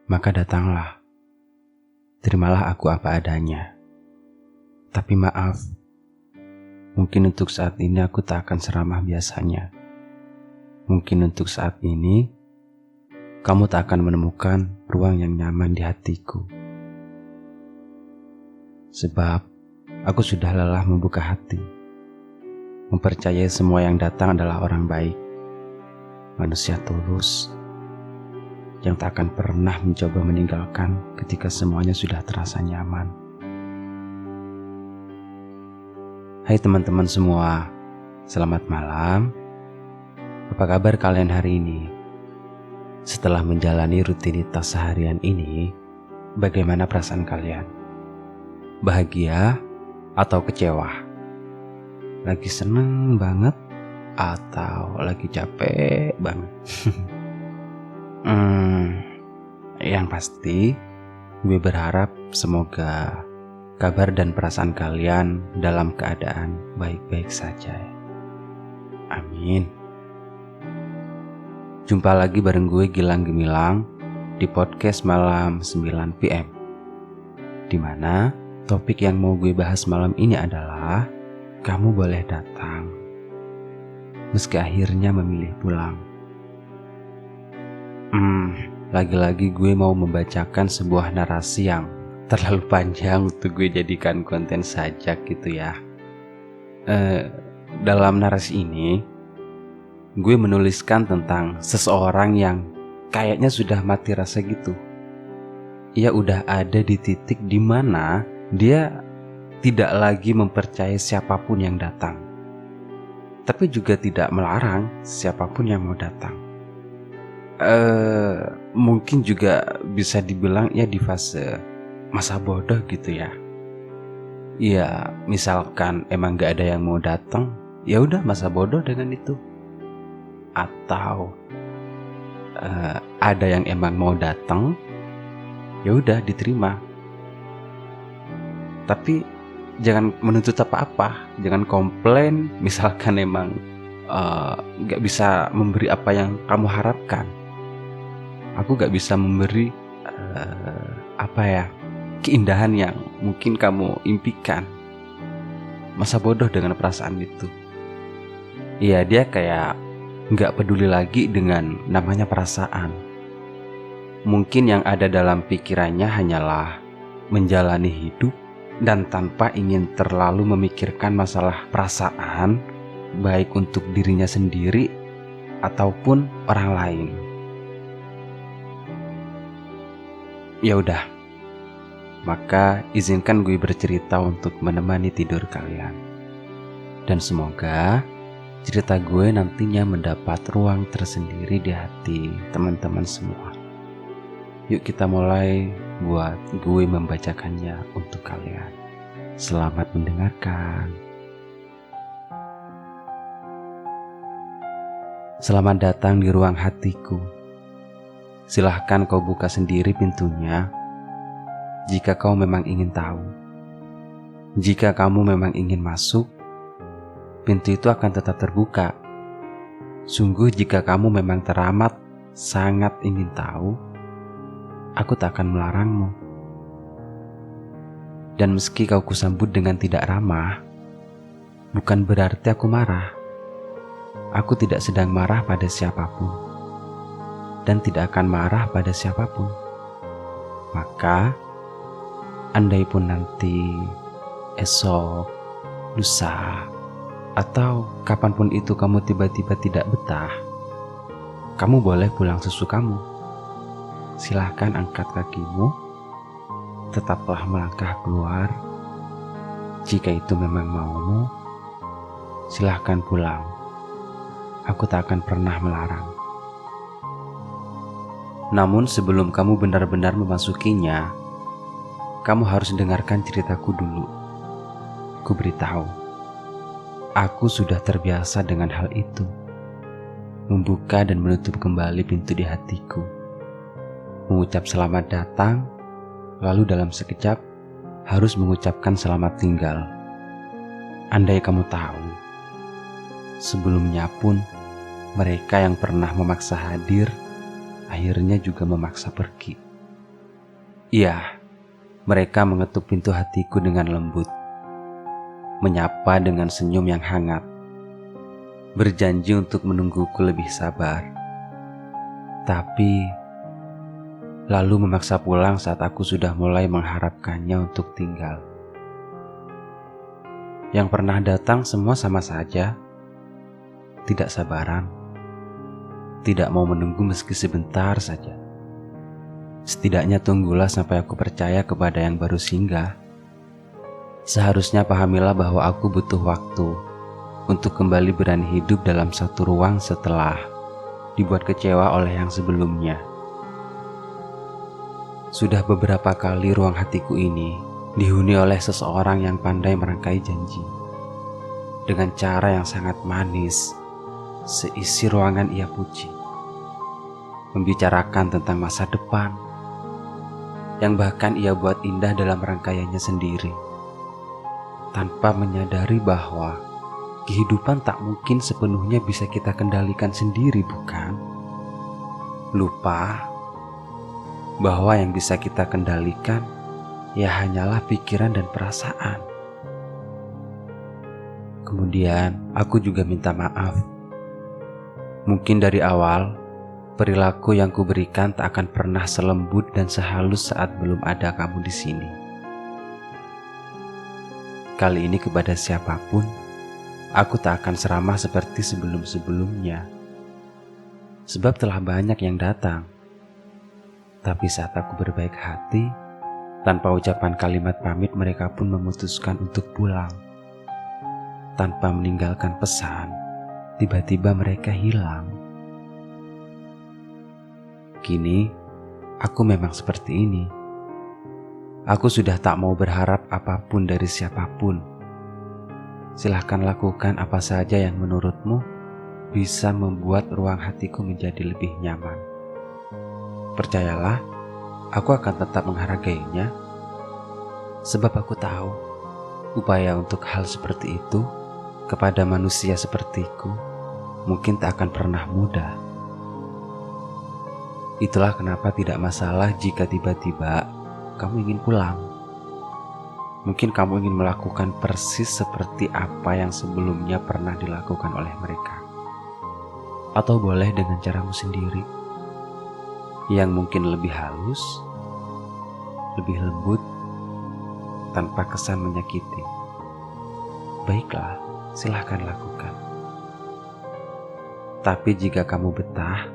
Maka datanglah, terimalah aku apa adanya. Tapi maaf, mungkin untuk saat ini aku tak akan seramah biasanya. Mungkin untuk saat ini, kamu tak akan menemukan ruang yang nyaman di hatiku. Sebab, aku sudah lelah membuka hati. Mempercayai semua yang datang adalah orang baik. Manusia tulus yang tak akan pernah mencoba meninggalkan ketika semuanya sudah terasa nyaman. Hai teman-teman semua, selamat malam. Apa kabar kalian hari ini? Setelah menjalani rutinitas seharian ini, bagaimana perasaan kalian? Bahagia atau kecewa? Lagi seneng banget atau lagi capek banget? Yang pasti, gue berharap semoga kabar dan perasaan kalian dalam keadaan baik-baik saja. Amin. Jumpa lagi bareng gue Gilang Gemilang di podcast malam 9 PM. Dimana topik yang mau gue bahas malam ini adalah kamu boleh datang meski akhirnya memilih pulang. Lagi-lagi gue mau membacakan sebuah narasi yang terlalu panjang untuk gue jadikan konten sajak gitu ya. Dalam narasi ini, gue menuliskan tentang seseorang yang kayaknya sudah mati rasa gitu. Ia udah ada di titik di mana dia tidak lagi mempercayai siapapun yang datang, tapi juga tidak melarang siapapun yang mau datang. Mungkin juga bisa dibilang ya di fase masa bodoh gitu ya. Ya misalkan emang gak ada yang mau datang, ya udah masa bodoh dengan itu. Atau ada yang emang mau datang, ya udah diterima. Tapi jangan menuntut apa-apa, jangan komplain. Misalkan emang gak bisa memberi apa yang kamu harapkan. Aku gak bisa memberi keindahan yang mungkin kamu impikan. Masa bodoh dengan perasaan itu. Iya, dia kayak gak peduli lagi dengan namanya perasaan. Mungkin yang ada dalam pikirannya hanyalah menjalani hidup dan tanpa ingin terlalu memikirkan masalah perasaan, baik untuk dirinya sendiri ataupun orang lain. Ya udah, maka izinkan gue bercerita untuk menemani tidur kalian. Dan semoga cerita gue nantinya mendapat ruang tersendiri di hati teman-teman semua. Yuk kita mulai buat gue membacakannya untuk kalian. Selamat mendengarkan. Selamat datang di ruang hatiku. Silahkan kau buka sendiri pintunya jika kau memang ingin tahu. Jika kamu memang ingin masuk, pintu itu akan tetap terbuka. Sungguh jika kamu memang teramat sangat ingin tahu, aku tak akan melarangmu. Dan meski kau kusambut dengan tidak ramah, bukan berarti aku marah. Aku tidak sedang marah pada siapapun dan tidak akan marah pada siapapun. Maka, andai pun nanti, esok, lusa, atau kapanpun itu kamu tiba-tiba tidak betah, kamu boleh pulang sesukamu. Silahkan angkat kakimu, tetaplah melangkah keluar. Jika itu memang maumu, silahkan pulang. Aku tak akan pernah melarang. Namun sebelum kamu benar-benar memasukinya, kamu harus dengarkan ceritaku dulu. Ku beritahu, aku sudah terbiasa dengan hal itu. Membuka dan menutup kembali pintu di hatiku. Mengucap selamat datang, lalu dalam sekejap harus mengucapkan selamat tinggal. Andai kamu tahu, sebelumnya pun mereka yang pernah memaksa hadir akhirnya juga memaksa pergi. Iya, mereka mengetuk pintu hatiku dengan lembut, menyapa dengan senyum yang hangat, berjanji untuk menungguku lebih sabar. Tapi lalu memaksa pulang saat aku sudah mulai mengharapkannya untuk tinggal. Yang pernah datang semua sama saja, tidak sabaran, tidak mau menunggu meski sebentar saja. Setidaknya tunggulah sampai aku percaya kepada yang baru singgah. Seharusnya pahamilah bahwa aku butuh waktu untuk kembali berani hidup dalam satu ruang setelah dibuat kecewa oleh yang sebelumnya. Sudah beberapa kali ruang hatiku ini dihuni oleh seseorang yang pandai merangkai janji. Dengan cara yang sangat manis, seisi ruangan ia puji, membicarakan tentang masa depan, yang bahkan ia buat indah dalam rangkaiannya sendiri, tanpa menyadari bahwa kehidupan tak mungkin sepenuhnya bisa kita kendalikan sendiri, bukan? Lupa bahwa yang bisa kita kendalikan ya hanyalah pikiran dan perasaan. Kemudian aku juga minta maaf. Mungkin dari awal perilaku yang kuberikan tak akan pernah selembut dan sehalus saat belum ada kamu di sini. Kali ini kepada siapapun, aku tak akan seramah seperti sebelum-sebelumnya. Sebab telah banyak yang datang. Tapi saat aku berbaik hati, tanpa ucapan kalimat pamit mereka pun memutuskan untuk pulang. Tanpa meninggalkan pesan, tiba-tiba mereka hilang. Kini, aku memang seperti ini. Aku sudah tak mau berharap apapun dari siapapun. Silahkan lakukan apa saja yang menurutmu bisa membuat ruang hatiku menjadi lebih nyaman. Percayalah, aku akan tetap menghargainya. Sebab aku tahu, upaya untuk hal seperti itu kepada manusia sepertiku mungkin tak akan pernah mudah. Itulah kenapa tidak masalah jika tiba-tiba kamu ingin pulang. Mungkin kamu ingin melakukan persis seperti apa yang sebelumnya pernah dilakukan oleh mereka. Atau boleh dengan caramu sendiri, yang mungkin lebih halus, lebih lembut, tanpa kesan menyakiti. Baiklah, silahkan lakukan. Tapi jika kamu betah,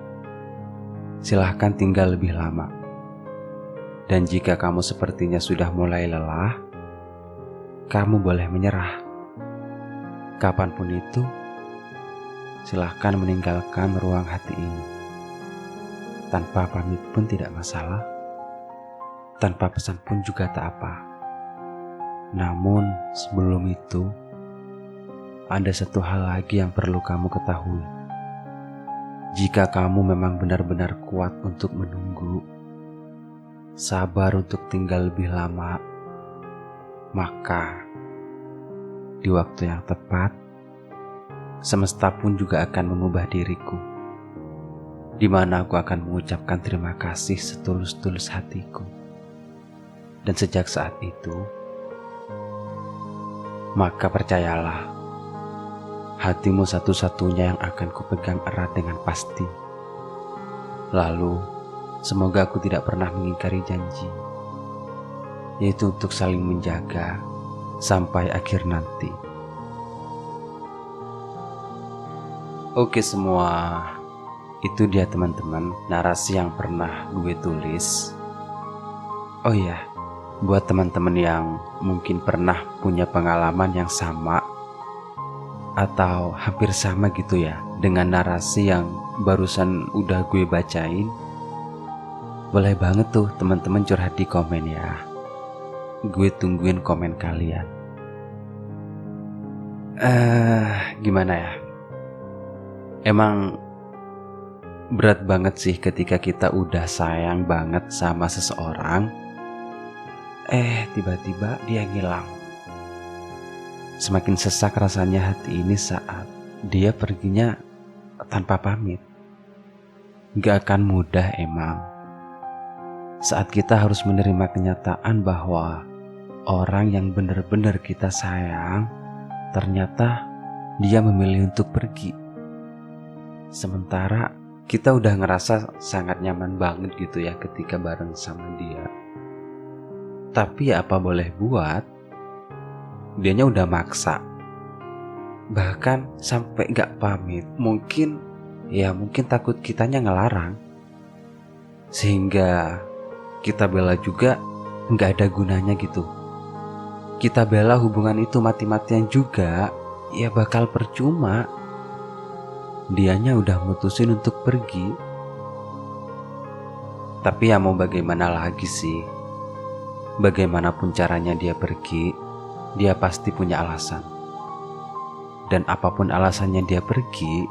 silahkan tinggal lebih lama. Dan jika kamu sepertinya sudah mulai lelah, kamu boleh menyerah. Kapanpun itu, silahkan meninggalkan ruang hati ini. Tanpa pamit pun tidak masalah, tanpa pesan pun juga tak apa. Namun sebelum itu, ada satu hal lagi yang perlu kamu ketahui. Jika kamu memang benar-benar kuat untuk menunggu, sabar untuk tinggal lebih lama, maka di waktu yang tepat, semesta pun juga akan mengubah diriku, di mana aku akan mengucapkan terima kasih setulus-tulus hatiku. Dan sejak saat itu, maka percayalah, hatimu satu-satunya yang akan kupegang erat dengan pasti. Lalu, semoga aku tidak pernah mengingkari janji, yaitu untuk saling menjaga sampai akhir nanti. Oke semua, itu dia teman-teman narasi yang pernah gue tulis. Oh iya, buat teman-teman yang mungkin pernah punya pengalaman yang sama atau hampir sama gitu ya dengan narasi yang barusan udah gue bacain, boleh banget tuh teman-teman curhat di komen ya. Gue tungguin komen kalian. Gimana ya? Emang berat banget sih ketika kita udah sayang banget sama seseorang, tiba-tiba dia ngilang. Semakin sesak rasanya hati ini saat dia perginya tanpa pamit. Gak akan mudah emang. Saat kita harus menerima kenyataan bahwa orang yang benar-benar kita sayang, ternyata dia memilih untuk pergi. Sementara kita udah ngerasa sangat nyaman banget gitu ya ketika bareng sama dia. Tapi ya apa boleh buat, dianya udah maksa. Bahkan sampai gak pamit. Mungkin takut kitanya ngelarang. Sehingga kita bela juga gak ada gunanya gitu. Kita bela hubungan itu mati-matian juga, ya bakal percuma. Dianya udah mutusin untuk pergi. Tapi ya mau bagaimana lagi sih? Bagaimanapun caranya dia pergi, dia pasti punya alasan. Dan apapun alasannya dia pergi,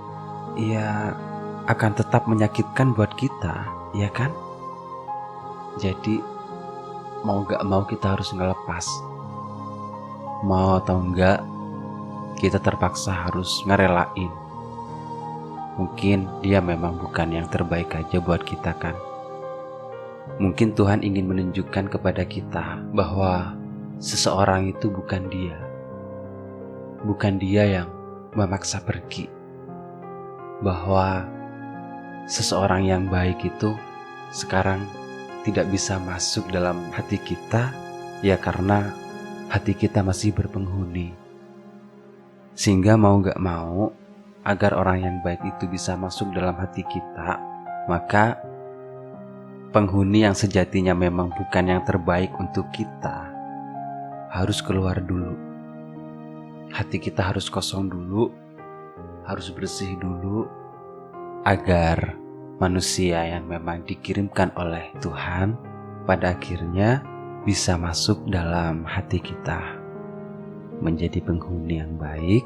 ya akan tetap menyakitkan buat kita, ya kan? Jadi mau gak mau kita harus ngelepas. Mau atau enggak, kita terpaksa harus ngerelain. Mungkin dia memang bukan yang terbaik aja buat kita kan. Mungkin Tuhan ingin menunjukkan kepada kita bahwa seseorang itu bukan dia. Bukan dia yang memaksa pergi. Bahwa seseorang yang baik itu sekarang tidak bisa masuk dalam hati kita, ya karena hati kita masih berpenghuni. Sehingga mau gak mau, agar orang yang baik itu bisa masuk dalam hati kita, maka penghuni yang sejatinya memang bukan yang terbaik untuk kita harus keluar dulu. Hati kita harus kosong dulu, harus bersih dulu, agar manusia yang memang dikirimkan oleh Tuhan pada akhirnya bisa masuk dalam hati kita, menjadi penghuni yang baik,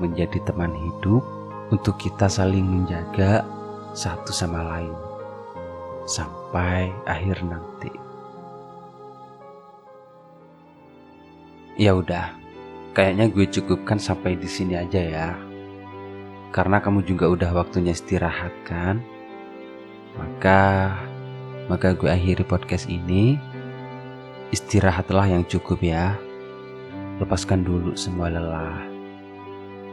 menjadi teman hidup untuk kita saling menjaga satu sama lain sampai akhir nanti. Ya udah, kayaknya gue cukupkan sampai di sini aja ya. Karena kamu juga udah waktunya istirahat kan. Maka gue akhiri podcast ini. Istirahatlah yang cukup ya. Lepaskan dulu semua lelah.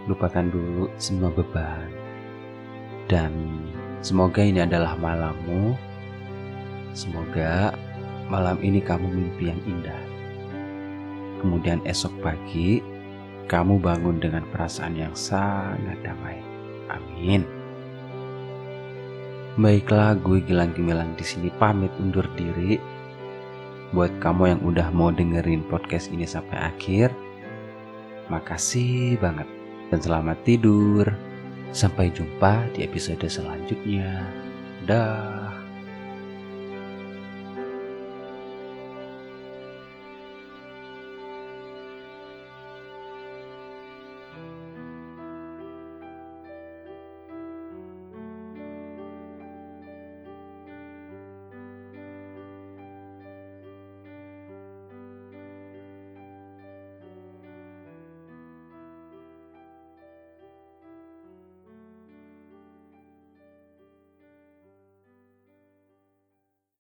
Lupakan dulu semua beban. Dan semoga ini adalah malammu. Semoga malam ini kamu mimpi yang indah. Kemudian esok pagi kamu bangun dengan perasaan yang sangat damai. Amin. Baiklah, gue Gilang Gemilang di sini pamit undur diri. Buat kamu yang udah mau dengerin podcast ini sampai akhir, makasih banget dan selamat tidur. Sampai jumpa di episode selanjutnya. Dah.